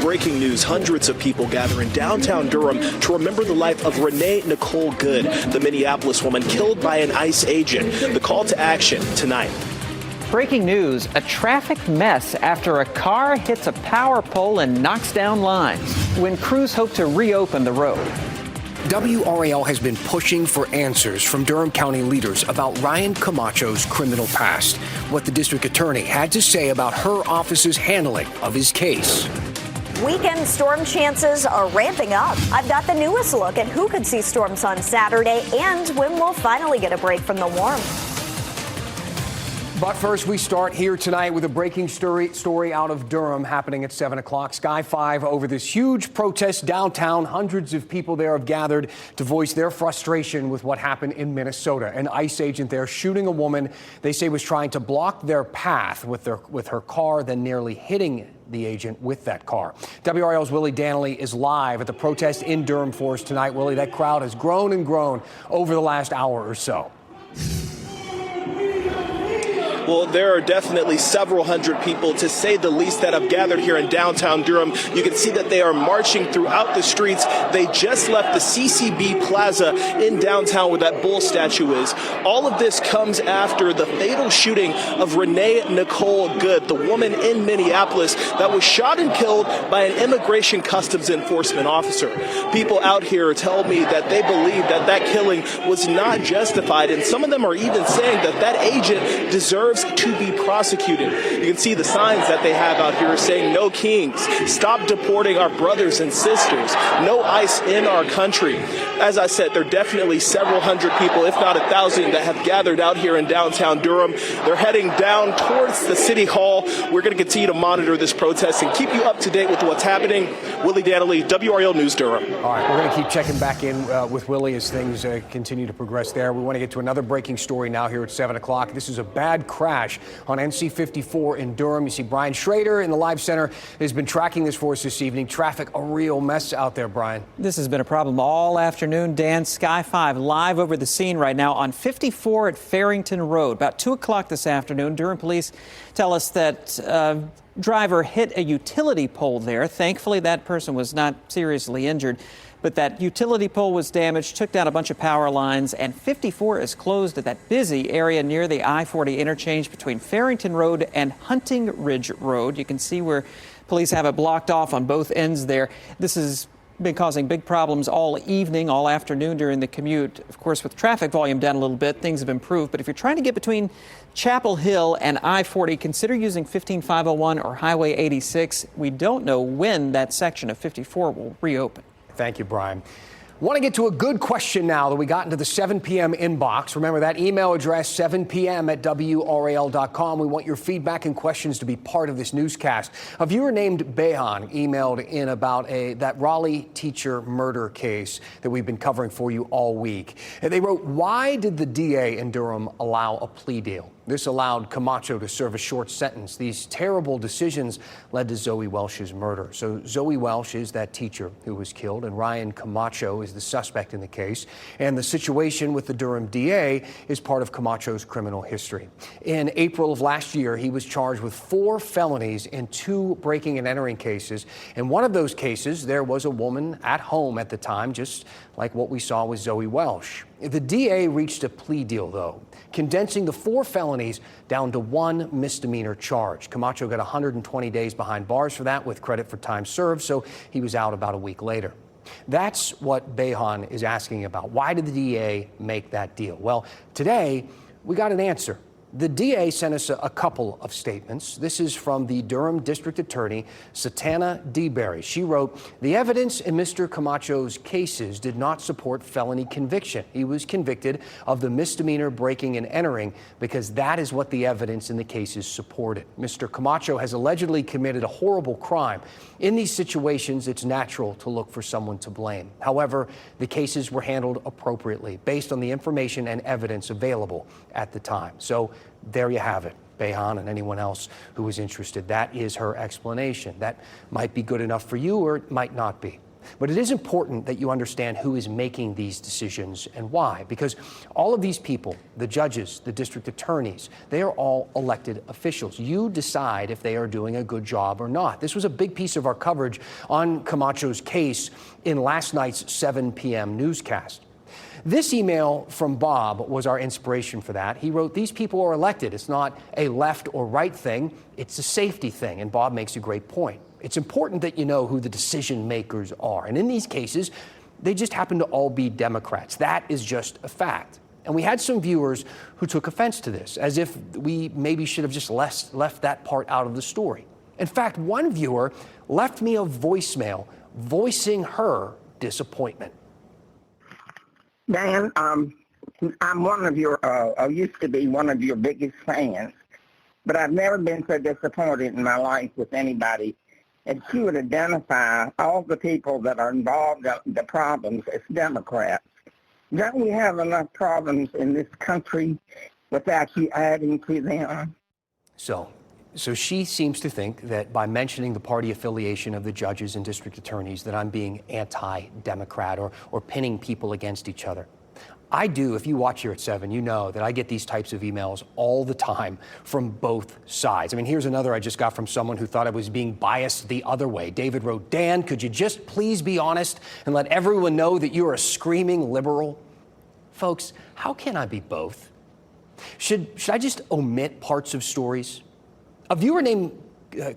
Breaking news, hundreds of people gather in downtown Durham to remember the life of Renee Nicole Good, the Minneapolis woman killed by an ICE agent. The call to action tonight. Breaking news, a traffic mess after a car hits a power pole and knocks down lines when crews hope to reopen the road. WRAL has been pushing for answers from Durham County leaders about Ryan Camacho's criminal past, what the district attorney had to say about her office's handling of his case. Weekend storm chances are ramping up. I've got the newest look at who could see storms on Saturday and when we'll finally get a break from the warmth. But first, we start here tonight with a breaking story out of Durham happening at 7 o'clock. Sky 5 over this huge protest downtown. Hundreds of people there have gathered to voice their frustration with what happened in Minnesota. An ICE agent there shooting a woman they say was trying to block their path with her car, then nearly hitting the agent with that car. WRAL's Willie Danley is live at the protest in Durham for us tonight. Willie, that crowd has grown and grown over the last hour or so. Well, there are definitely several hundred people, to say the least, that have gathered here in downtown Durham. You can see that they are marching throughout the streets. They just left the CCB Plaza in downtown where that bull statue is. All of this comes after the fatal shooting of Renee Nicole Good, the woman in Minneapolis that was shot and killed by an Immigration Customs Enforcement officer. People out here tell me that they believe that that killing was not justified, and some of them are even saying that that agent deserves to be prosecuted. You can see the signs that they have out here saying "No Kings," "Stop deporting our brothers and sisters," "No ICE in our country." As I said, there are definitely several hundred people, if not 1,000, that have gathered out here in downtown Durham. They're heading down towards the City Hall. We're going to continue to monitor this protest and keep you up to date with what's happening. Willie Danley, WRAL News, Durham. All right, we're going to keep checking back in with Willie as things continue to progress there. We want to get to another breaking story now here at 7 o'clock. This is a bad crash on NC 54 in Durham. You see Brian Schrader in the Live Center has been tracking this for us this evening. Traffic, a real mess out there, Brian. This has been a problem all afternoon, Dan. Sky 5 live over the scene right now on 54 at Farrington Road. About 2 o'clock this afternoon, Durham police tell us that driver hit a utility pole there. Thankfully, that person was not seriously injured. But that utility pole was damaged, took down a bunch of power lines, and 54 is closed at that busy area near the I-40 interchange between Farrington Road and Hunting Ridge Road. You can see where police have it blocked off on both ends there. This has been causing big problems all evening, all afternoon during the commute. Of course, with traffic volume down a little bit, things have improved. But if you're trying to get between Chapel Hill and I-40, consider using 15501 or Highway 86. We don't know when that section of 54 will reopen. Thank you, Brian. Want to get to a good question now that we got into the 7 p.m. inbox. Remember that email address, 7pm at WRAL.com. We want your feedback and questions to be part of this newscast. A viewer named Behan emailed in about that Raleigh teacher murder case that we've been covering for you all week. And they wrote, why did the DA in Durham allow a plea deal? This allowed Camacho to serve a short sentence. These terrible decisions led to Zoe Welsh's murder. So Zoe Welsh is that teacher who was killed, and Ryan Camacho is the suspect in the case. And the situation with the Durham DA is part of Camacho's criminal history. In April of last year, he was charged with 4 felonies in 2 breaking and entering cases. In one of those cases, there was a woman at home at the time, just like what we saw with Zoe Welsh. The DA reached a plea deal, though, condensing the 4 felonies down to 1 misdemeanor charge. Camacho got 120 days behind bars for that, with credit for time served, so he was out about a week later. That's what Behan is asking about. Why did the DA make that deal? Well, today we got an answer. The DA sent us a couple of statements. This is from the Durham District Attorney, Satana DeBerry. She wrote, the evidence in Mr. Camacho's cases did not support felony conviction. He was convicted of the misdemeanor breaking and entering because that is what the evidence in the cases supported. Mr. Camacho has allegedly committed a horrible crime. In these situations, it's natural to look for someone to blame. However, the cases were handled appropriately based on the information and evidence available at the time. So there you have it. Behan and anyone else who is interested, that is her explanation. That might be good enough for you, or it might not be. But it is important that you understand who is making these decisions and why, because all of these people, the judges, the district attorneys, they are all elected officials. You decide if they are doing a good job or not. This was a big piece of our coverage on Camacho's case in last night's 7 p.m. newscast. This email from Bob was our inspiration for that. He wrote, "These people are elected. It's not a left or right thing. It's a safety thing." And Bob makes a great point. It's important that you know who the decision makers are. And in these cases, they just happen to all be Democrats. That is just a fact. And we had some viewers who took offense to this, as if we maybe should have just left that part out of the story. In fact, one viewer left me a voicemail voicing her disappointment. Dan, I'm one of your, I used to be one of your biggest fans, but I've never been so disappointed in my life with anybody. And she would identify all the people that are involved in the problems as Democrats. Don't we have enough problems in this country without you adding to them? So she seems to think that by mentioning the party affiliation of the judges and district attorneys that I'm being anti-Democrat or pinning people against each other. I do. If you watch here at 7, you know that I get these types of emails all the time from both sides. I mean, here's another I just got from someone who thought I was being biased the other way. David wrote, "Dan, could you just please be honest and let everyone know that you're a screaming liberal?" Folks, how can I be both? Should I just omit parts of stories? A viewer named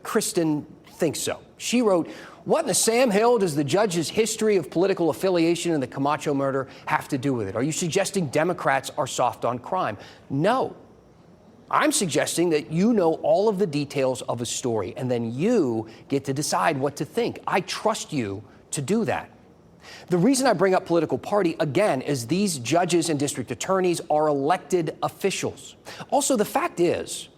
Kristen thinks so. She wrote, "What in the Sam Hill does the judge's history of political affiliation in the Camacho murder have to do with it? Are you suggesting Democrats are soft on crime?" No. I'm suggesting that you know all of the details of a story, and then you get to decide what to think. I trust you to do that. The reason I bring up political party, again, is these judges and district attorneys are elected officials. Also, the fact is,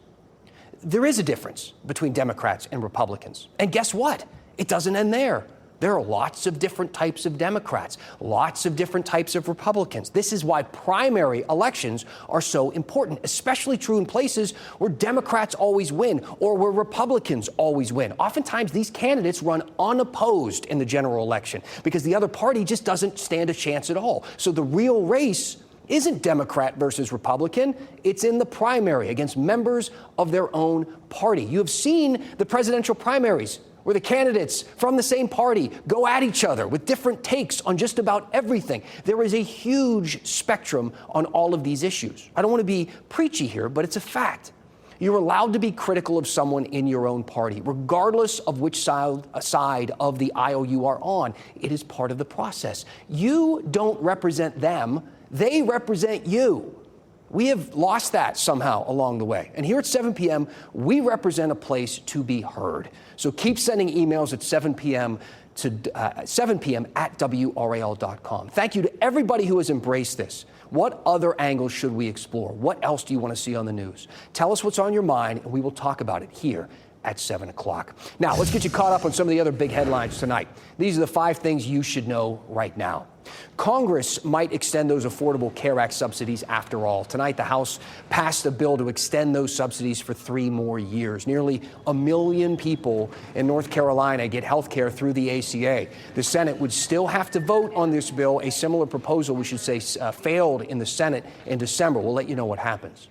there is a difference between Democrats and Republicans. And guess what? It doesn't end there. There are lots of different types of Democrats, lots of different types of Republicans. This is why primary elections are so important, especially true in places where Democrats always win or where Republicans always win. Oftentimes, these candidates run unopposed in the general election because the other party just doesn't stand a chance at all. So the real race isn't Democrat versus Republican. It's in the primary against members of their own party. You have seen the presidential primaries where the candidates from the same party go at each other with different takes on just about everything. There is a huge spectrum on all of these issues. I don't want to be preachy here, but it's a fact. You're allowed to be critical of someone in your own party, regardless of which side of the aisle you are on. It is part of the process. You don't represent them. They represent you. We have lost that somehow along the way. And here at 7 p.m., we represent a place to be heard. So keep sending emails at 7 p.m. to 7 p.m. at WRAL.com. Thank you to everybody who has embraced this. What other angles should we explore? What else do you want to see on the news? Tell us what's on your mind, and we will talk about it here at 7 o'clock. Now, let's get you caught up on some of the other big headlines tonight. These are the 5 things you should know right now. Congress might extend those Affordable Care Act subsidies after all. Tonight, the House passed a bill to extend those subsidies for 3 more years. Nearly 1 million people in North Carolina get health care through the ACA. The Senate would still have to vote on this bill. A similar proposal, we should say, failed in the Senate in December. We'll let you know what happens.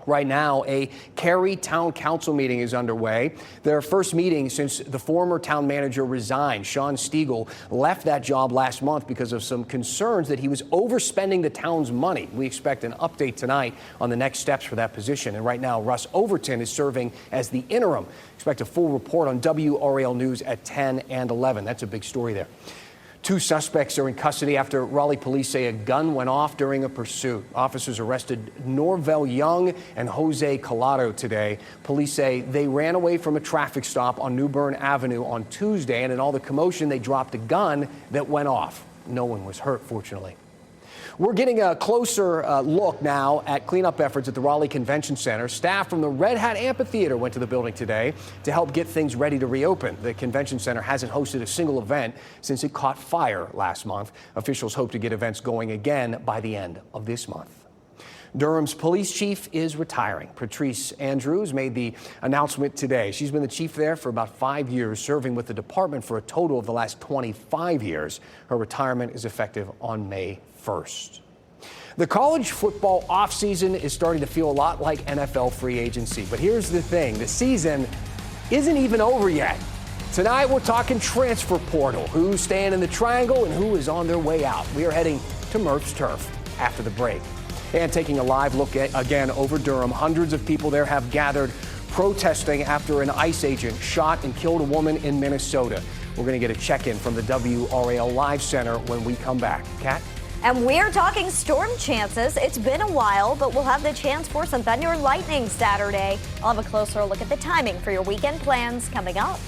Right now, a Cary Town Council meeting is underway. Their first meeting since the former town manager resigned. Sean Stiegel left that job last month because of some concerns that he was overspending the town's money. We expect an update tonight on the next steps for that position. And right now, Russ Overton is serving as the interim. Expect a full report on WRAL News at 10 and 11. That's a big story there. 2 suspects are in custody after Raleigh police say a gun went off during a pursuit. Officers arrested Norvell Young and Jose Collado today. Police say they ran away from a traffic stop on New Bern Avenue on Tuesday, and in all the commotion, they dropped a gun that went off. No one was hurt, fortunately. We're getting a closer look now at cleanup efforts at the Raleigh Convention Center. Staff from the Red Hat Amphitheater went to the building today to help get things ready to reopen. The convention center hasn't hosted a single event since it caught fire last month. Officials hope to get events going again by the end of this month. Durham's police chief is retiring. Patrice Andrews made the announcement today. She's been the chief there for about 5 years, serving with the department for a total of the last 25 years. Her retirement is effective on May 1st. The college football offseason is starting to feel a lot like NFL free agency. But here's the thing, the season isn't even over yet. Tonight we're talking transfer portal, who's staying in the triangle and who is on their way out. We are heading to Murph's Turf after the break. And taking a live look again over Durham, hundreds of people there have gathered protesting after an ICE agent shot and killed a woman in Minnesota. We're going to get a check-in from the WRAL Live Center when we come back. Kat? And we're talking storm chances. It's been a while, but we'll have the chance for some thunder and lightning Saturday. I'll have a closer look at the timing for your weekend plans coming up.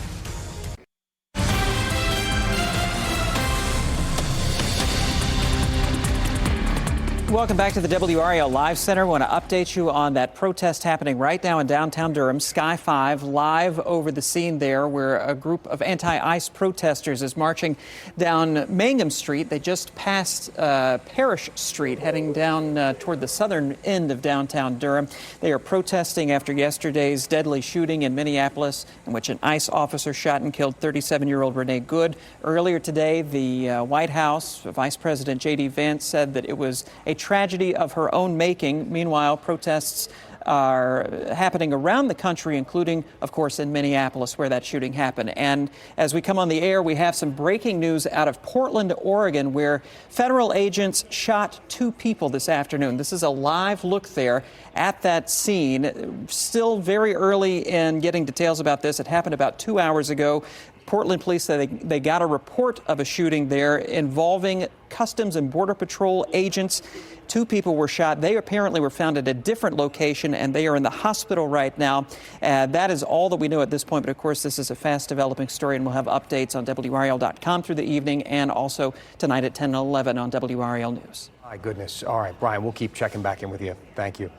Welcome back to the WRAL Live Center. I want to update you on that protest happening right now in downtown Durham. Sky 5 live over the scene there, where a group of anti-ICE protesters is marching down Mangum Street. They just passed Parrish Street, heading down toward the southern end of downtown Durham. They are protesting after yesterday's deadly shooting in Minneapolis, in which an ICE officer shot and killed 37-year-old Renee Good. Earlier today, the White House, Vice President J.D. Vance, said that it was a tragedy of her own making. Meanwhile, protests are happening around the country, including, of course, in Minneapolis, where that shooting happened. And as we come on the air, we have some breaking news out of Portland, Oregon, where federal agents shot 2 people this afternoon. This is a live look there at that scene. Still very early in getting details about this. It happened about 2 hours ago. Portland police say they got a report of a shooting there involving Customs and Border Patrol agents. 2 people were shot. They apparently were found at a different location, and they are in the hospital right now. That is all that we know at this point. But, of course, this is a fast-developing story, and we'll have updates on WRAL.com through the evening and also tonight at 10 and 11 on WRAL News. My goodness. All right, Brian, we'll keep checking back in with you. Thank you.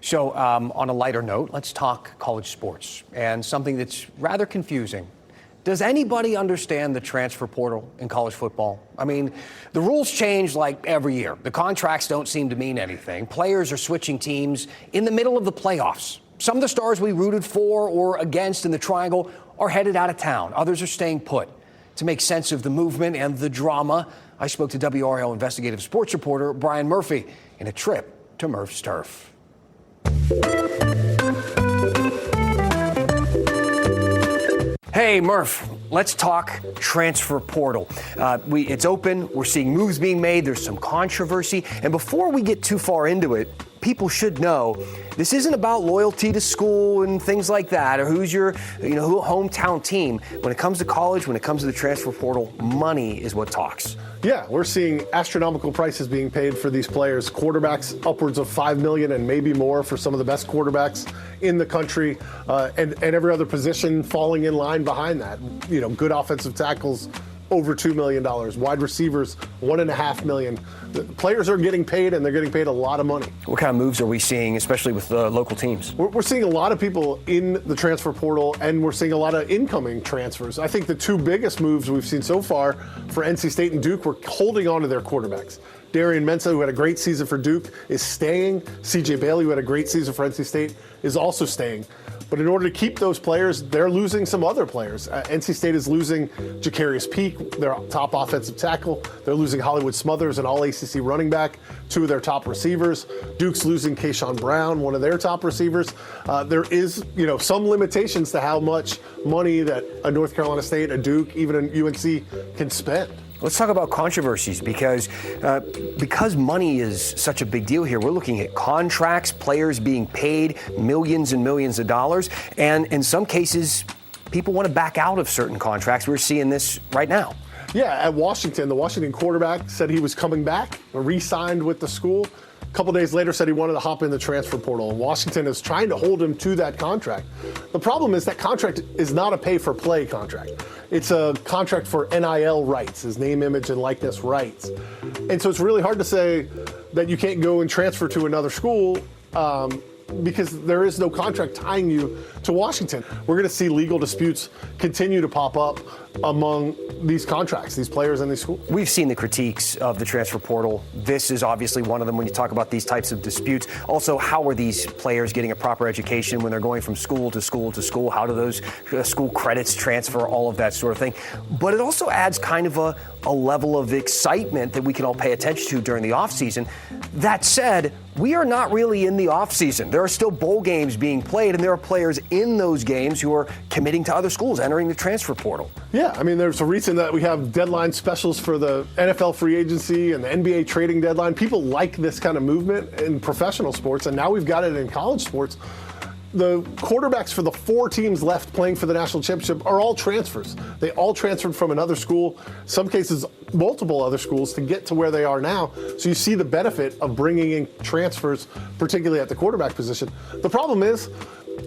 So on a lighter note, let's talk college sports and something that's rather confusing. Does anybody understand the transfer portal in college football? I mean, the rules change like every year. The contracts don't seem to mean anything. Players are switching teams in the middle of the playoffs. Some of the stars we rooted for or against in the triangle are headed out of town. Others are staying put. To make sense of the movement and the drama, I spoke to WRAL investigative sports reporter Brian Murphy in a trip to Murph's Turf. Hey, Murph, let's talk transfer portal. It's open. We're seeing moves being made. There's some controversy. And before we get too far into it, people should know this isn't about loyalty to school and things like that, or who's your hometown team. When it comes to college, when it comes to the transfer portal, money is what talks. Yeah, we're seeing astronomical prices being paid for these players. Quarterbacks upwards of $5 million and maybe more for some of the best quarterbacks in the country, and every other position falling in line behind that. You know, good offensive tackles, over $2 million. Wide receivers, $1.5 million. The players are getting paid, and they're getting paid a lot of money. What kind of moves are we seeing, especially with local teams? We're seeing a lot of people in the transfer portal, and we're seeing a lot of incoming transfers. I think the 2 biggest moves we've seen so far for NC State and Duke were holding on to their quarterbacks. Darian Mensah, who had a great season for Duke, is staying. CJ Bailey, who had a great season for NC State, is also staying. But in order to keep those players, they're losing some other players. NC State is losing Jacarius Peak, their top offensive tackle. They're losing Hollywood Smothers, an all-ACC running back, 2 of their top receivers. Duke's losing Kayshawn Brown, one of their top receivers. There is, some limitations to how much money that a North Carolina State, a Duke, even an UNC can spend. Let's talk about controversies because money is such a big deal here. We're looking at contracts, players being paid millions and millions of dollars, and in some cases, people want to back out of certain contracts. We're seeing this right now. Yeah, at Washington, the Washington quarterback said he was coming back, re-signed with the school. A couple days later said he wanted to hop in the transfer portal. Washington is trying to hold him to that contract. The problem is that contract is not a pay-for-play contract. It's a contract for NIL rights, his name, image, and likeness rights. And so it's really hard to say that you can't go and transfer to another school because there is no contract tying you to Washington. We're going to see legal disputes continue to pop up. among these contracts, these players and these schools. We've seen the critiques of the transfer portal. This is obviously one of them when you talk about these types of disputes. Also, how are these players getting a proper education when they're going from school to school to school? How do those school credits transfer, all of that sort of thing? But it also adds kind of a level of excitement that we can all pay attention to during the offseason. That said, we are not really in the offseason. There are still bowl games being played, and there are players in those games who are committing to other schools, entering the transfer portal. Yeah, I mean, there's a reason that we have deadline specials for the NFL free agency and the NBA trading deadline. People like this kind of movement in professional sports, and now we've got it in college sports. The quarterbacks for the 4 teams left playing for the national championship are all transfers. They all transferred from another school, some cases multiple other schools, to get to where they are now. So you see the benefit of bringing in transfers, particularly at the quarterback position. The problem is,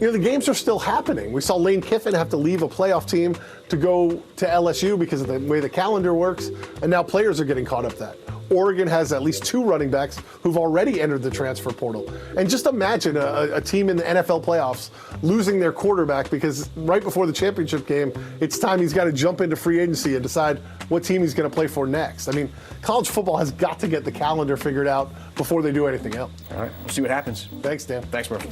the games are still happening. We saw Lane Kiffin have to leave a playoff team to go to LSU because of the way the calendar works, and now players are getting caught up that. Oregon has at least 2 running backs who've already entered the transfer portal. And just imagine a team in the NFL playoffs losing their quarterback because right before the championship game, it's time he's got to jump into free agency and decide what team he's going to play for next. I mean, college football has got to get the calendar figured out before they do anything else. All right, we'll see what happens. Thanks, Dan. Thanks, Murphy.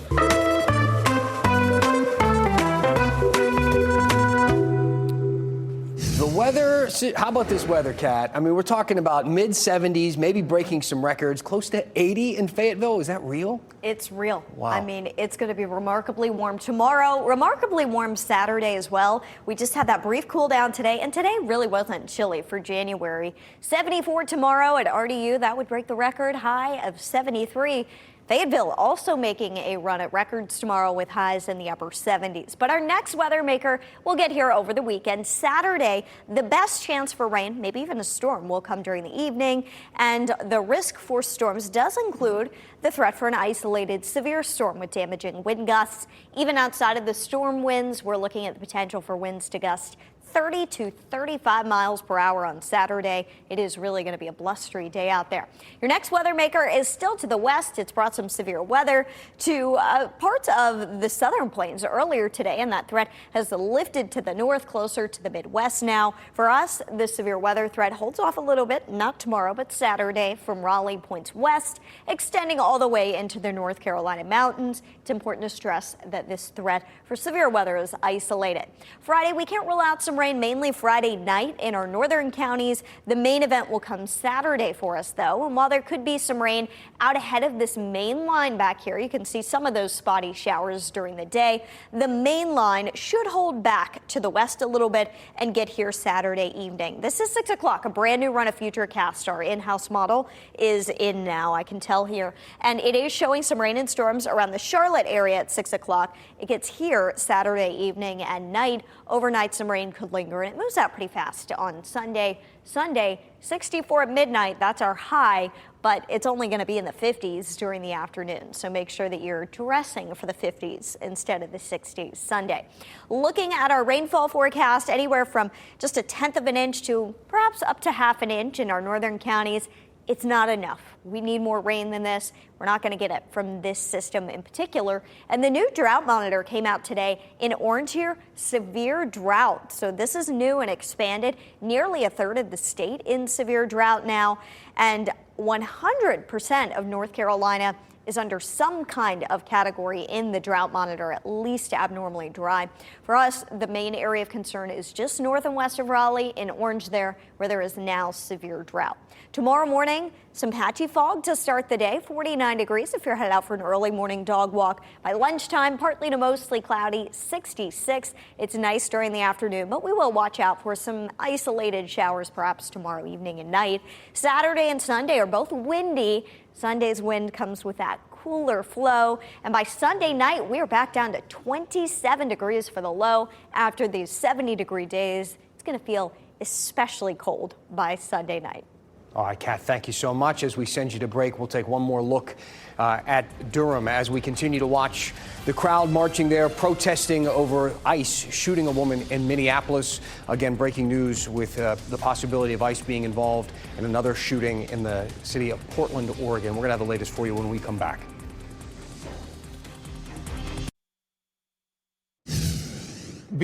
The weather, how about this weather, Kat? I mean, we're talking about mid-70s, maybe breaking some records, close to 80 in Fayetteville. Is that real? It's real. Wow. I mean, it's going to be remarkably warm tomorrow, remarkably warm Saturday as well. We just had that brief cool down today, and today really wasn't chilly for January. 74 tomorrow at RDU. That would break the record high of 73. Fayetteville also making a run at records tomorrow with highs in the upper 70s. But our next weather maker will get here over the weekend. Saturday, the best chance for rain, maybe even a storm, will come during the evening. And the risk for storms does include the threat for an isolated severe storm with damaging wind gusts. Even outside of the storm winds, we're looking at the potential for winds to gust 30 to 35 miles per hour on Saturday. It is really going to be a blustery day out there. Your next weather maker is still to the west. It's brought some severe weather to parts of the southern plains earlier today, and that threat has lifted to the north, closer to the Midwest now. For us, the severe weather threat holds off a little bit, not tomorrow, but Saturday from Raleigh points west, extending all the way into the North Carolina mountains. It's important to stress that this threat for severe weather is isolated. Friday, we can't rule out some rain mainly Friday night in our northern counties. The main event will come Saturday for us, though. And while there could be some rain out ahead of this main line back here, you can see some of those spotty showers during the day. The main line should hold back to the west a little bit and get here Saturday evening. This is 6 o'clock, a brand new run of Futurecast. Our in-house model is in now, I can tell here. And it is showing some rain and storms around the Charlotte area at 6 o'clock. It gets here Saturday evening and night. Overnight, some rain could linger, and it moves out pretty fast on Sunday. Sunday, 64 at midnight. That's our high, but it's only going to be in the 50s during the afternoon. So make sure that you're dressing for the 50s instead of the 60s Sunday. Looking at our rainfall forecast, anywhere from just 1/10 of an inch to perhaps up to 1/2 an inch in our northern counties. It's not enough. We need more rain than this. We're not going to get it from this system in particular. And the new drought monitor came out today in orange here, severe drought. So this is new and expanded. Nearly 1/3 of the state in severe drought now. And 100% of North Carolina is under some kind of category in the drought monitor, at least abnormally dry. For us, the main area of concern is just north and west of Raleigh in orange there, where there is now severe drought. Tomorrow morning, some patchy fog to start the day, 49 degrees if you're headed out for an early morning dog walk. By lunchtime, partly to mostly cloudy, 66. It's nice during the afternoon, but we will watch out for some isolated showers perhaps tomorrow evening and night. Saturday and Sunday are both windy. Sunday's wind comes with that cooler flow, and by Sunday night, we are back down to 27 degrees for the low. After these 70-degree days, it's going to feel especially cold by Sunday night. All right, Kat, thank you so much. As we send you to break, we'll take one more look at Durham as we continue to watch the crowd marching there, protesting over ICE shooting a woman in Minneapolis. Again, breaking news with the possibility of ICE being involved in another shooting in the city of Portland, Oregon. We're going to have the latest for you when we come back.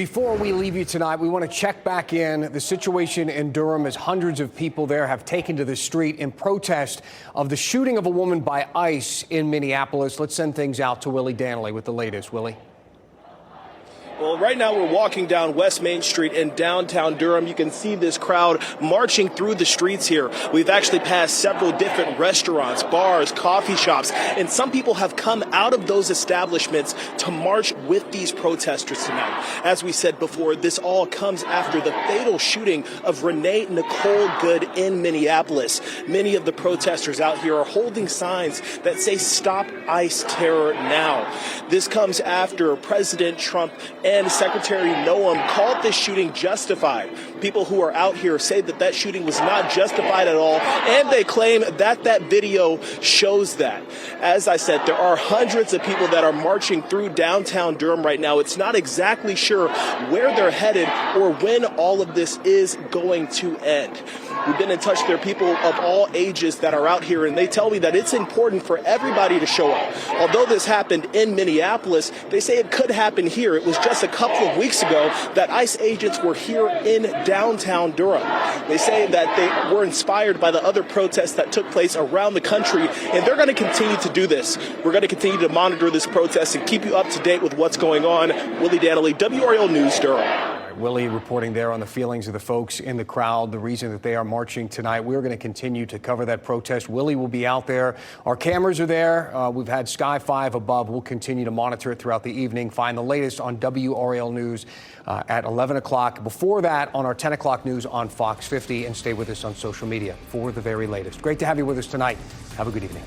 Before we leave you tonight, we want to check back in the situation in Durham as hundreds of people there have taken to the street in protest of the shooting of a woman by ICE in Minneapolis. Let's send things out to Willie Danley with the latest. Willie. Well, right now we're walking down West Main Street in downtown Durham. You can see this crowd marching through the streets here. We've actually passed several different restaurants, bars, coffee shops, and some people have come out of those establishments to march with these protesters tonight. As we said before, this all comes after the fatal shooting of Renee Nicole Good in Minneapolis. Many of the protesters out here are holding signs that say "Stop ICE Terror Now." This comes after President Trump and Secretary Noem called this shooting justified. People who are out here say that that shooting was not justified at all, and they claim that that video shows that. As I said, there are hundreds of people that are marching through downtown Durham right now. It's not exactly sure where they're headed or when all of this is going to end. We've been in touch. There are people of all ages that are out here, and they tell me that it's important for everybody to show up. Although this happened in Minneapolis, they say it could happen here. It was just a couple of weeks ago that ICE agents were here in downtown Durham. They say that they were inspired by the other protests that took place around the country, and they're going to continue to do this. We're going to continue to monitor this protest and keep you up to date with what's going on. Willie Danley, WRAL News, Durham. Willie reporting there on the feelings of the folks in the crowd, the reason that they are marching tonight. We're going to continue to cover that protest. Willie will be out there. Our cameras are there. We've had Sky 5 above. We'll continue to monitor it throughout the evening. Find the latest on WRAL News at 11 o'clock. Before that, on our 10 o'clock news on Fox 50. And stay with us on social media for the very latest. Great to have you with us tonight. Have a good evening.